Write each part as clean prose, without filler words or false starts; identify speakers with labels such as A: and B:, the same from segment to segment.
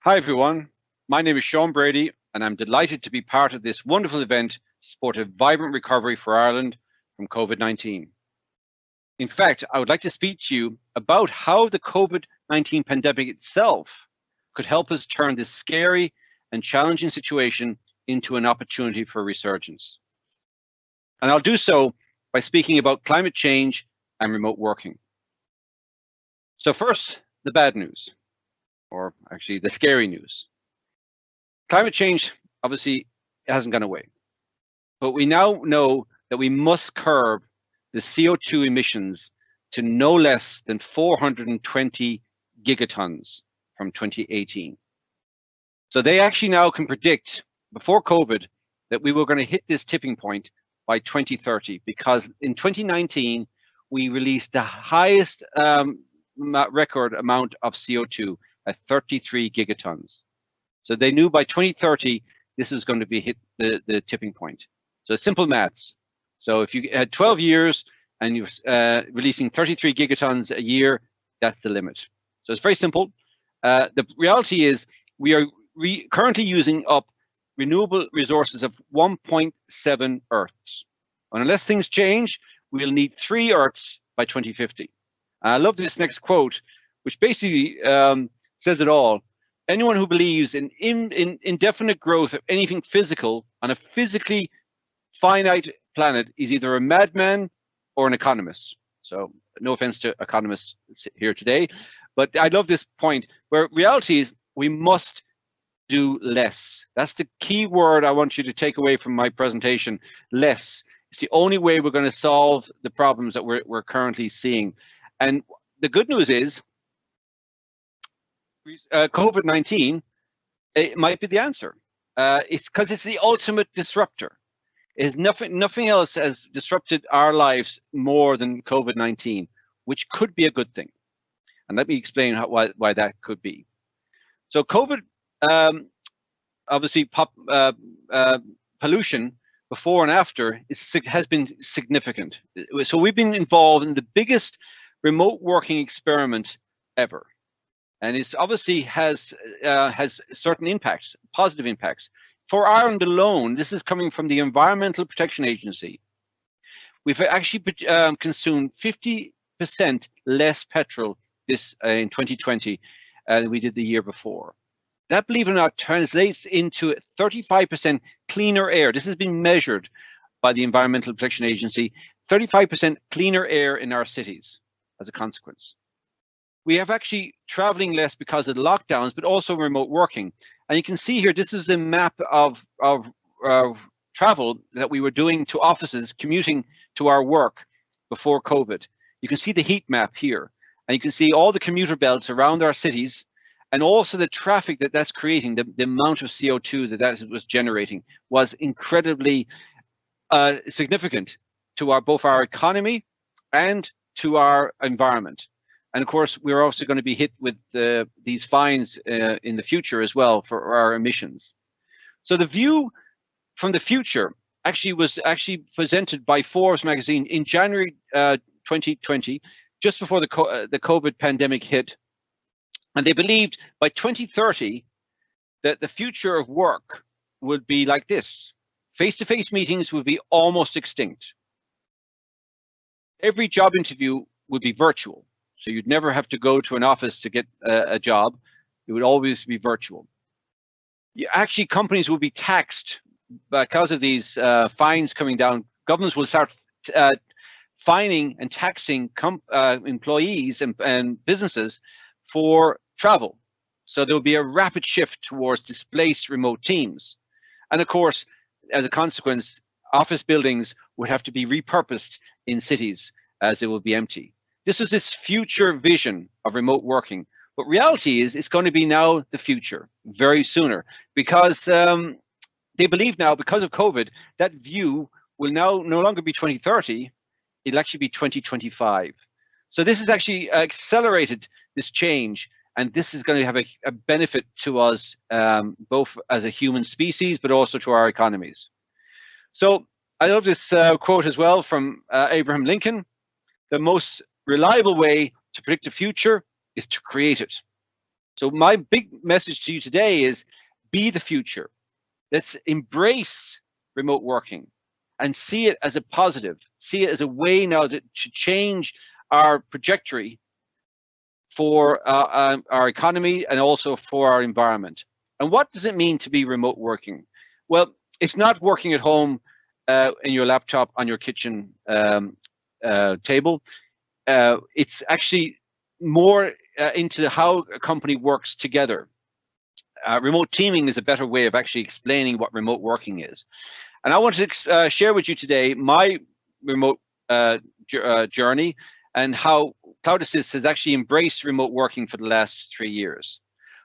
A: Hi everyone, my name is Sean Brady and I'm delighted to be part of this wonderful event to support a vibrant recovery for Ireland from COVID-19. In fact, I would like to speak to you about how the COVID-19 pandemic itself could help us turn this scary and challenging situation into an opportunity for resurgence. And I'll do so by speaking about climate change and remote working. So first, the bad news, or actually the scary news. Climate change, obviously, hasn't gone away, but we now know that we must curb the CO2 emissions to no less than 420 gigatons from 2018. So they actually now can predict before COVID that we were going to hit this tipping point by 2030, because in 2019, we released the highest record amount of CO2 at 33 gigatons. So they knew by 2030, this is going to be hit the tipping point. So simple maths. So if you had 12 years and you're releasing 33 gigatons a year, that's the limit. So it's very simple. The reality is we are currently using up renewable resources of 1.7 Earths. And unless things change, we'll need 3 Earths by 2050. I love this next quote, which basically says it all. Anyone who believes in indefinite growth of anything physical on a physically finite planet is either a madman or an economist. So no offense to economists here today, but I love this point where reality is we must do less. That's the key word I want you to take away from my presentation, less. It's the only way we're going to solve the problems that we're currently seeing. And the good news is COVID-19, it might be the answer. It's because it's the ultimate disruptor. Is nothing else has disrupted our lives more than COVID-19, which could be a good thing. And let me explain why that could be. So COVID, obviously, pollution before and after has been significant. So we've been involved in the biggest remote working experiment ever. And it's obviously has certain impacts, positive impacts. For Ireland alone, this is coming from the Environmental Protection Agency. We've actually consumed 50% less petrol this in 2020 than we did the year before. That, believe it or not, translates into 35% cleaner air. This has been measured by the Environmental Protection Agency, 35% cleaner air in our cities as a consequence. We have actually traveling less because of the lockdowns, but also remote working. And you can see here, this is the map of travel that we were doing to offices, commuting to our work before COVID. You can see the heat map here, and you can see all the commuter belts around our cities, and also the traffic that's creating, the amount of CO2 that was generating was incredibly significant to both our economy and to our environment. And of course, we're also going to be hit with these fines in the future as well for our emissions. So the view from the future was presented by Forbes magazine in January 2020, just before the COVID pandemic hit. And they believed by 2030 that the future of work would be like this. Face-to-face meetings would be almost extinct. Every job interview would be virtual. So you'd never have to go to an office to get a job. It would always be virtual. Actually, companies will be taxed because of these fines coming down. Governments will start fining and taxing employees and businesses for travel. So there will be a rapid shift towards displaced remote teams. And of course, as a consequence, office buildings would have to be repurposed in cities as it will be empty. This is this future vision of remote working. But reality is it's going to be now the future, very sooner, because they believe now, because of COVID, that view will now no longer be 2030, it'll actually be 2025. So this has actually accelerated this change, and this is going to have a benefit to us, both as a human species, but also to our economies. So I love this quote as well from Abraham Lincoln: the most reliable way to predict the future is to create it. So my big message to you today is be the future. Let's embrace remote working and see it as a positive, see it as a way now to change our trajectory for our economy and also for our environment. And what does it mean to be remote working? Well, it's not working at home in your laptop on your kitchen table. It's actually more into how a company works together. Remote teaming is a better way of actually explaining what remote working is. And I want to share with you today my remote journey and how Cloud Assist has actually embraced remote working for the last 3 years.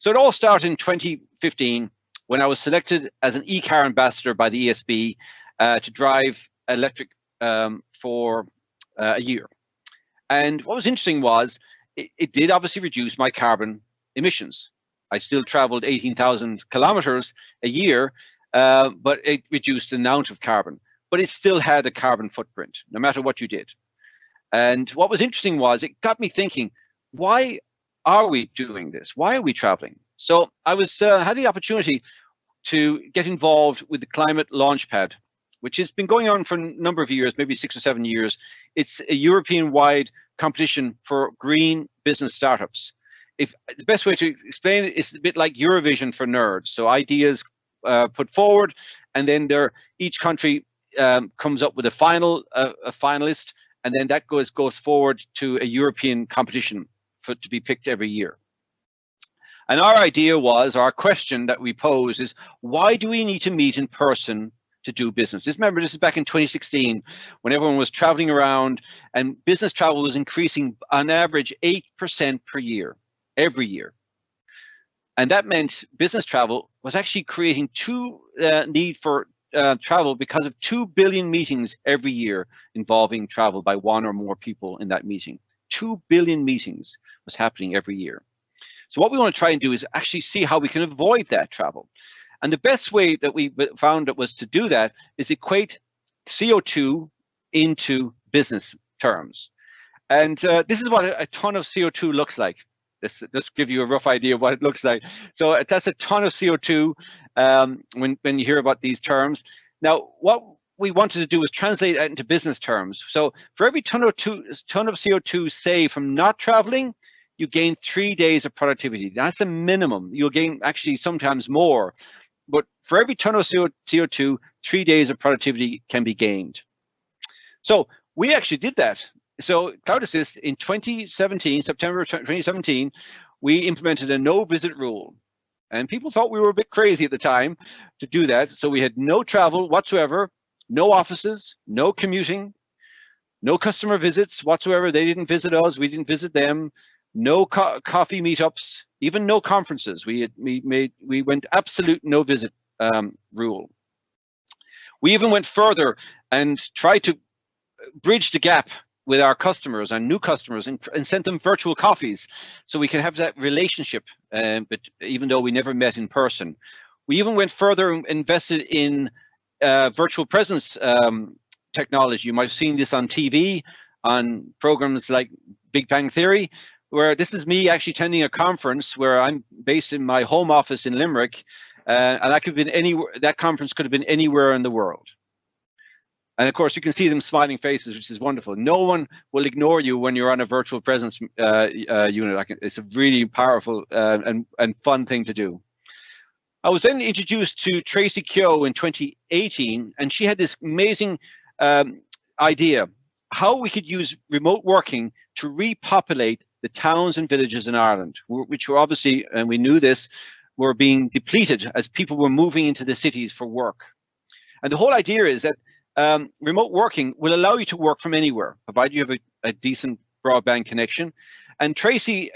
A: So it all started in 2015 when I was selected as an e-car ambassador by the ESB to drive electric for a year. And what was interesting was it did obviously reduce my carbon emissions. I still traveled 18,000 kilometers a year, but it reduced the amount of carbon. But it still had a carbon footprint, no matter what you did. And what was interesting was it got me thinking, why are we doing this? Why are we traveling? So I was had the opportunity to get involved with the Climate Launchpad, which has been going on for a number of years, maybe 6 or 7 years. It's a European-wide competition for green business startups. If the best way to explain it is a bit like Eurovision for nerds. So ideas put forward, and then each country comes up with a finalist, and then that goes forward to a European competition to be picked every year. And our idea was, our question that we posed is, why do we need to meet in person to do business? Remember, this is back in 2016 when everyone was traveling around and business travel was increasing on average 8% per year, every year. And that meant business travel was actually creating need for travel because of 2 billion meetings every year involving travel by one or more people in that meeting. 2 billion meetings was happening every year. So what we want to try and do is actually see how we can avoid that travel. And the best way that we found that was to do that is equate CO2 into business terms. And this is what a ton of CO2 looks like. Let's give you a rough idea of what it looks like. So that's a ton of CO2 when you hear about these terms. Now, what we wanted to do was translate that into business terms. So for every ton of CO2 saved from not traveling, you gain 3 days of productivity. That's a minimum. You'll gain actually sometimes more. But for every ton of CO2, 3 days of productivity can be gained. So we actually did that. So Cloud Assist in 2017, September 2017, we implemented a no visit rule. And people thought we were a bit crazy at the time to do that. So we had no travel whatsoever, no offices, no commuting, no customer visits whatsoever. They didn't visit us, we didn't visit them, no coffee meetups, even no conferences. We went absolute no visit rule. We even went further and tried to bridge the gap with our customers and new customers and sent them virtual coffees so we could have that relationship, but even though we never met in person. We even went further and invested in virtual presence technology. You might have seen this on TV, on programs like Big Bang Theory, where this is me actually attending a conference where I'm based in my home office in Limerick, and that could have been anywhere. That conference could have been anywhere in the world. And of course, you can see them smiling faces, which is wonderful. No one will ignore you when you're on a virtual presence unit. It's a really powerful and fun thing to do. I was then introduced to Tracy Keogh in 2018, and she had this amazing idea how we could use remote working to repopulate the towns and villages in Ireland, which were obviously, and we knew this, were being depleted as people were moving into the cities for work. And the whole idea is that remote working will allow you to work from anywhere, provided you have a decent broadband connection. And Tracy,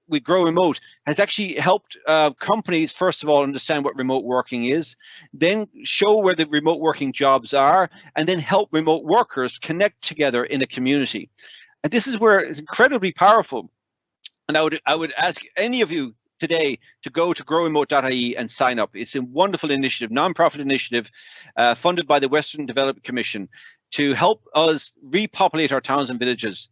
A: with Grow Remote, has actually helped companies, first of all, understand what remote working is, then show where the remote working jobs are, and then help remote workers connect together in a community. And this is where it's incredibly powerful. And I would ask any of you today to go to growremote.ie and sign up. It's a wonderful initiative, nonprofit initiative, funded by the Western Development Commission to help us repopulate our towns and villages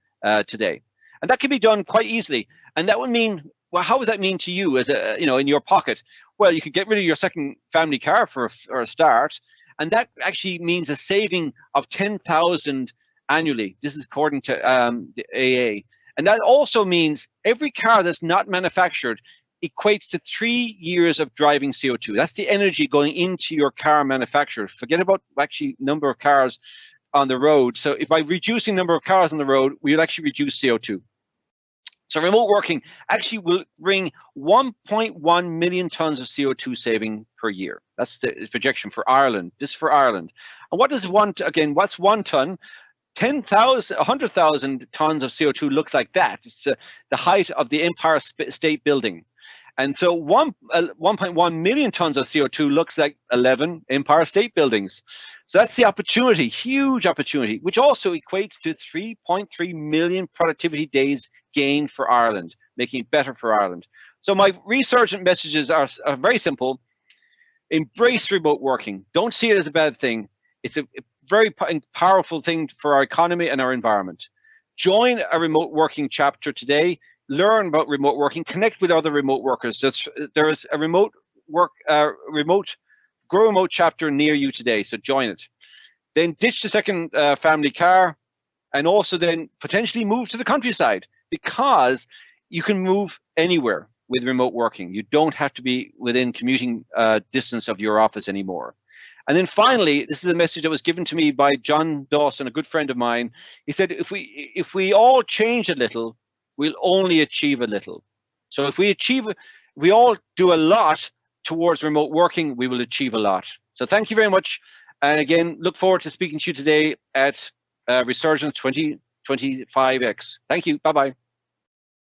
A: today. And that can be done quite easily. And that would mean well, how does that mean to you as a, in your pocket? Well, you could get rid of your second family car for a start, and that actually means a saving of 10,000 annually. This is according to the AA, and that also means every car that's not manufactured equates to 3 years of driving CO2. That's the energy going into your car manufacturer. Forget about actually number of cars on the road. So if by reducing number of cars on the road, we'll actually reduce CO2. So remote working actually will bring 1.1 million tons of CO2 saving per year. That's the projection for Ireland. This is for Ireland. And what does what's 1 ton? 10,000, 100,000 tons of CO2 looks like that. It's the height of the Empire State Building. And so 1.1 million tons of CO2 looks like 11 Empire State Buildings. So that's the opportunity, huge opportunity, which also equates to 3.3 million productivity days gained for Ireland, making it better for Ireland. So my Resurgence messages are very simple. Embrace remote working. Don't see it as a bad thing. It's a very powerful thing for our economy and our environment. Join a remote working chapter today. Learn about remote working, connect with other remote workers. There is a grow remote chapter near you today, so join it. Then ditch the second family car, and also then potentially move to the countryside, because you can move anywhere with remote working. You don't have to be within commuting distance of your office anymore. And then finally, this is a message that was given to me by John Dawson, a good friend of mine. He said, if we all change a little, we'll only achieve a little. So if we all do a lot towards remote working, we will achieve a lot. So thank you very much. And again, look forward to speaking to you today at Resurgence 2025X. Thank you. Bye-bye.